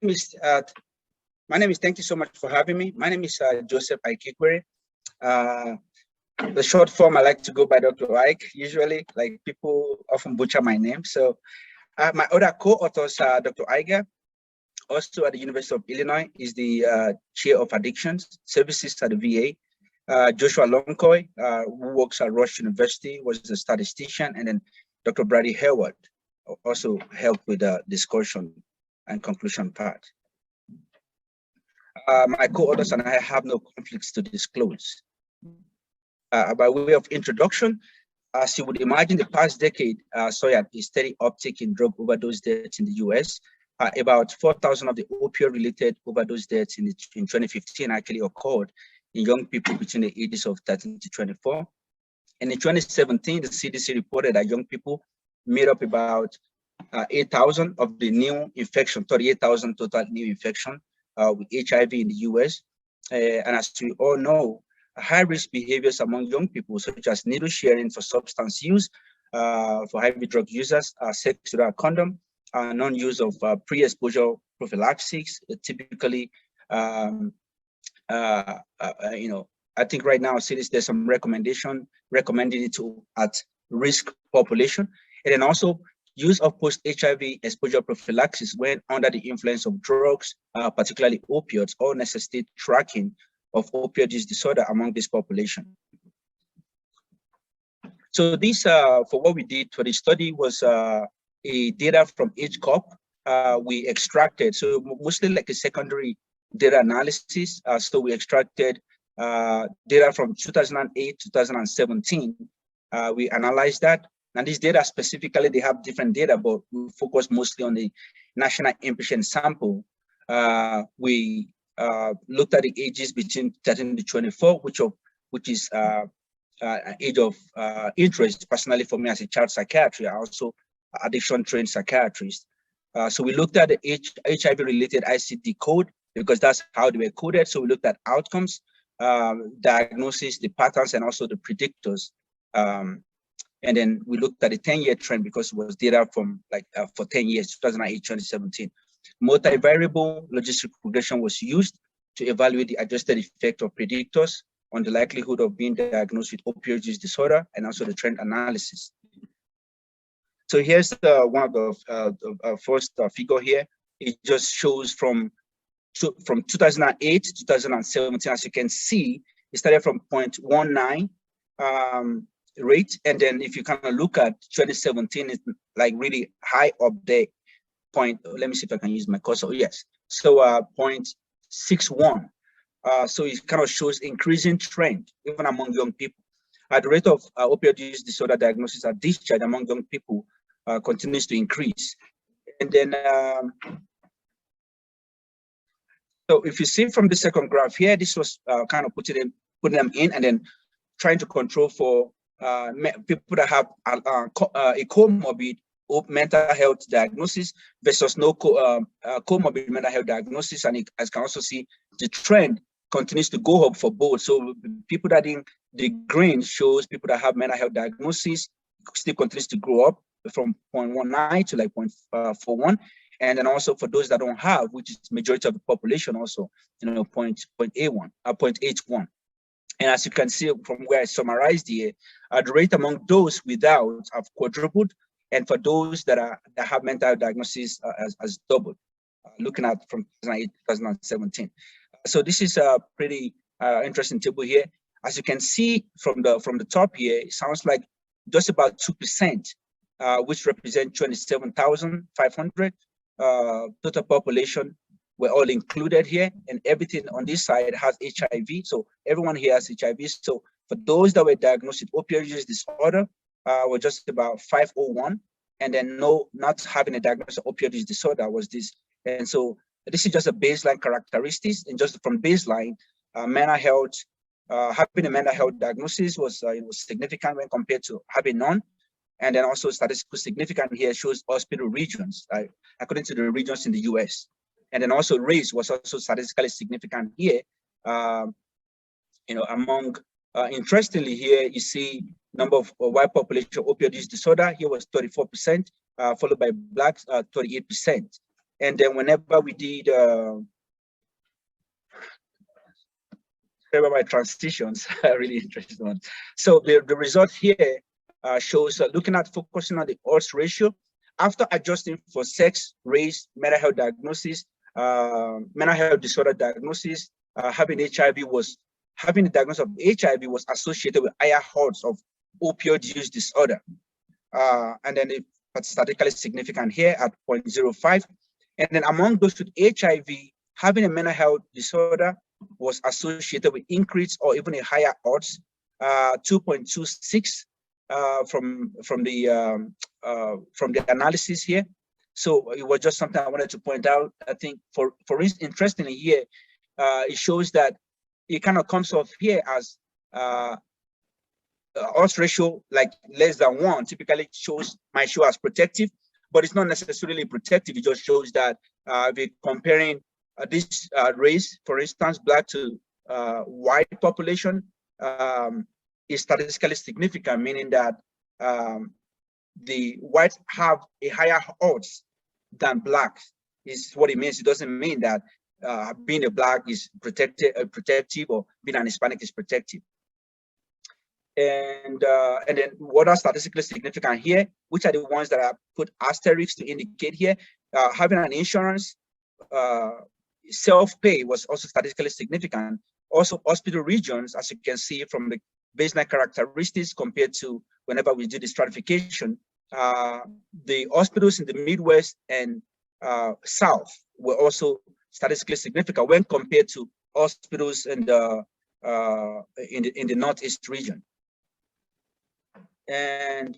Miss, my name is, thank you so much for having me. My name is Joseph Ikekwere. The short form, I like to go by Dr. Ike, usually, like people often butcher my name. So my other co-authors, Dr. Iger, also at the University of Illinois, is the chair of addictions services at the VA. Joshua Longcoy, who works at Rush University, was a statistician, and then Dr. Brady Hayward also helped with the discussion and conclusion part. My co-authors and I have no conflicts to disclose. By way of introduction, as you would imagine, the past decade saw a steady uptick in drug overdose deaths in the US. About 4,000 of the opioid-related overdose deaths in 2015 actually occurred in young people between the ages of 13 to 24. And in 2017, the CDC reported that young people made up about 8,000 of the new infection, 38,000 total new infection with HIV in the US. And as we all know, high-risk behaviors among young people, such as needle sharing for substance use, for heavy drug users, sex without condom, non-use of pre-exposure prophylaxis, typically, I think right now, there's some recommending it to at-risk population, and then also use of post-HIV exposure prophylaxis when under the influence of drugs, particularly opioids, or necessitate tracking of opioid use disorder among this population. So this, for what we did for the study, was a data from each COP we extracted. So mostly like a secondary data analysis. So we extracted data from 2008, 2017. We analyzed that. And this data specifically, they have different data, but we focus mostly on the national inpatient sample. We looked at the ages between 13 to 24, which is age of interest. Personally, for me as a child psychiatrist, I also addiction trained psychiatrist. So we looked at the HIV-related ICD code because that's how they were coded. So we looked at outcomes, diagnosis, the patterns, and also the predictors. And then we looked at the 10-year trend because it was data from for 10 years, 2008, 2017. Multivariable logistic regression was used to evaluate the adjusted effect of predictors on the likelihood of being diagnosed with opioid use disorder and also the trend analysis. So here's one of the first figure here. It just shows from 2008 to 2017. As you can see, it started from 0.19 rate, and then if you kind of look at 2017, it's like really high up there. Let me see if I can use my cursor. Yes, so 0.61. So it kind of shows increasing trend even among young people. The rate of opioid use disorder diagnosis at discharge among young people continues to increase. And then, so if you see from the second graph here, this was kind of putting them in and then trying to control for people that have a comorbid mental health diagnosis versus no comorbid mental health diagnosis. And as you can also see, the trend continues to go up for both. So people that in the green shows people that have mental health diagnosis still continues to grow up from 0.19 to like 0.41. And then also for those that don't have, which is majority of the population also, 0.81. And as you can see from where I summarized here, the rate among those without have quadrupled, and for those that have mental health diagnosis has doubled, looking at from 2008 to 2017. So this is a pretty interesting table here. As you can see from the top here, it sounds like just about 2%, which represent 27,500 total population. We're all included here, and everything on this side has HIV. So everyone here has HIV. So for those that were diagnosed with opioid use disorder, were just about 501, and then not having a diagnosis of opioid use disorder was this. And so this is just a baseline characteristics, and just from baseline, mental health, having a mental health diagnosis was significant when compared to having none. And then also statistical significant here shows hospital regions, according to the regions in the US. And then also race was also statistically significant here. Among, interestingly here, you see number of white population opioid use disorder. Here was 34%, followed by blacks, 38%. And then whenever we did, sorry about my transitions, really interesting one. So the result here shows looking at focusing on the odds ratio after adjusting for sex, race, mental health diagnosis, mental health disorder diagnosis, having the diagnosis of HIV was associated with higher odds of opioid use disorder. And then it's statistically significant here at 0.05. And then among those with HIV, having a mental health disorder was associated with increased or even a higher odds, 2.26 from the analysis here. So it was just something I wanted to point out. I think for interestingly here, it shows that it kind of comes off here as odds ratio like less than 1 typically might show as protective, but it's not necessarily protective. It just shows that we're comparing this race, for instance, Black to white population, is statistically significant, meaning that the whites have a higher odds than Blacks. Is what it means. It doesn't mean that being a Black is protective or being an Hispanic is protective. And then what are statistically significant here, which are the ones that I put asterisks to indicate here. Having an insurance, self-pay was also statistically significant. Also hospital regions, as you can see from the baseline characteristics compared to whenever we do the stratification, the hospitals in the Midwest and South were also statistically significant when compared to hospitals in the Northeast region. And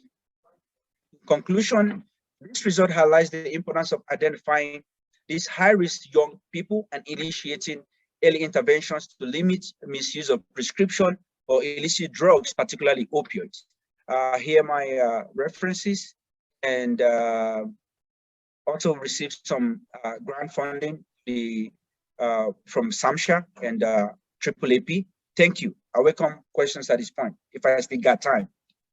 in conclusion, this result highlights the importance of identifying these high-risk young people and initiating early interventions to limit misuse of prescription or illicit drugs, particularly opioids. Here are my references, and also received some grant funding from SAMHSA and AAAP. Thank you. I welcome questions at this point, if I still got time.